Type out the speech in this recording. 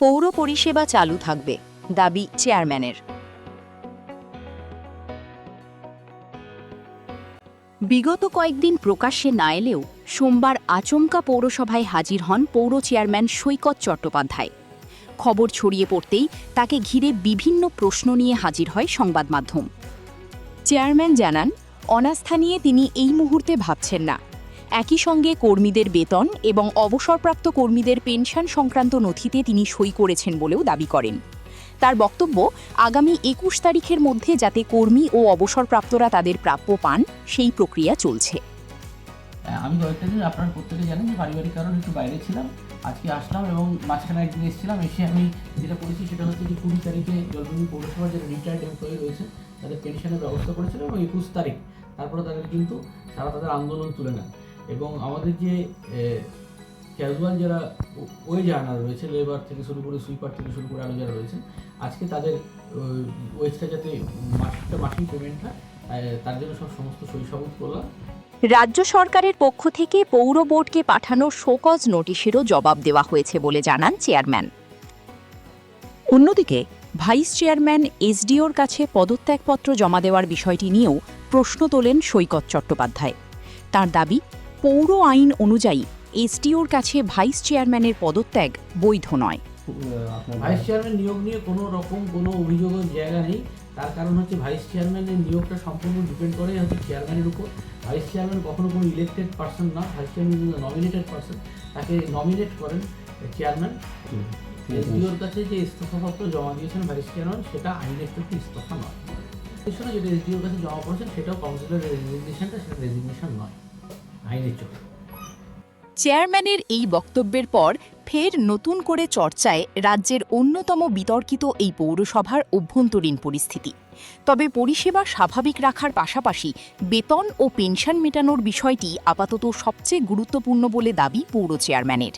পৌর পরিষেবা চালু থাকবে, দাবি চেয়ারম্যানের। বিগত কয়েকদিন প্রকাশ্যে না এলেও সোমবার আচমকা পৌরসভায় হাজির হন পৌর চেয়ারম্যান সৈকত চট্টোপাধ্যায়। খবর ছড়িয়ে পড়তেই তাকে ঘিরে বিভিন্ন প্রশ্ন নিয়ে হাজির হয় সংবাদ মাধ্যম। চেয়ারম্যান জানান, অনাস্থা নিয়ে তিনি এই মুহূর্তে ভাবছেন না। একই সঙ্গে কর্মীদের বেতন এবং অবসরপ্রাপ্ত কর্মীদের পেনশন সংক্রান্ত নথিতে তিনি সই করেছেন বলেও দাবি করেন। তার বক্তব্য, আগামী ২১ তারিখের মধ্যে যাতে কর্মী ও অবসরপ্রাপ্তরা তাদের প্রাপ্য পান, সেই প্রক্রিয়া চলছে। আমি কয়েকটা দিন আপনার প্রত্যেকে জানেন যে পারিবারিক কারণে একটু বাইরে ছিলাম, আজকে আসলাম এবং মাঝখানে একদিন এসেছিলাম। এসে আমি যেটা করেছি সেটা হচ্ছে যে ২০ তারিখে জলপাইগুড়ি পৌরসভার যারা রিটায়ার্ড এমপ্লয়ি রয়েছে তাদের পেনশনের ব্যবস্থা করেছিল এবং ২১ তারিখ তারপরে তাদের কিন্তু তারা তাদের আন্দোলন তুলে নেন এবং আমাদের যে ক্যাজুয়াল যারা ওয়েজ আর্নার রয়েছে, লেবার থেকে শুরু করে সুইপার থেকে শুরু করে আরও যারা রয়েছেন, আজকে তাদের ওয়েজটা যাতে মাসিক পেমেন্ট হয় তার জন্য সমস্ত সই-সাবুত করলাম। রাজ্য সরকারের পক্ষ থেকে পৌর বোর্ডকে পাঠানো শোকজ নোটিশেরও জবাব দেওয়া হয়েছে বলে জানান চেয়ারম্যান। অন্যদিকে ভাইস চেয়ারম্যান এসডিওর কাছে পদত্যাগপত্র জমা দেওয়ার বিষয়টি নিয়েও প্রশ্ন তোলেন সৈকত চট্টোপাধ্যায়। তার দাবি, পৌর আইন অনুযায়ী এসডিওর কাছে ভাইস চেয়ারম্যানের পদত্যাগ বৈধ নয়। ভাইস চেয়ারম্যান নিয়োগ নিয়ে কোনো অভিযোগের জায়গা নেই। তার কারণ হচ্ছে ভাইস চেয়ারম্যানের নিয়োগটা সম্পূর্ণ ডিপেন্ড করে হচ্ছে চেয়ারম্যানের উপর। ভাইস চেয়ারম্যান কখনো কোনো ইলেক্টেড পার্সন না, ভাইস চেয়ারম্যান নমিনেটেড পার্সন, তাকে নমিনেট করেন চেয়ারম্যান। এসডিওর কাছে যে ইস্তফাপত্র জমা দিয়েছেন ভাইস চেয়ারম্যান, সেটা আইনের চোখে ইস্তফা নয়। যেটা এসডিওর কাছে জমা করেছেন সেটাও কাউন্সিলরের রেজিগনেশনটা, সেটা রেজিগনেশন নয় আইনের চোখে। চেয়ারম্যানের এই বক্তব্যের পর ফের নতুন করে চর্চায় রাজ্যের অন্যতম বিতর্কিত এই পৌরসভার অভ্যন্তরীণ পরিস্থিতি। তবে পরিষেবা স্বাভাবিক রাখার পাশাপাশি বেতন ও পেনশন মেটানোর বিষয়টি আপাতত সবচেয়ে গুরুত্বপূর্ণ বলে দাবি পৌর চেয়ারম্যানের।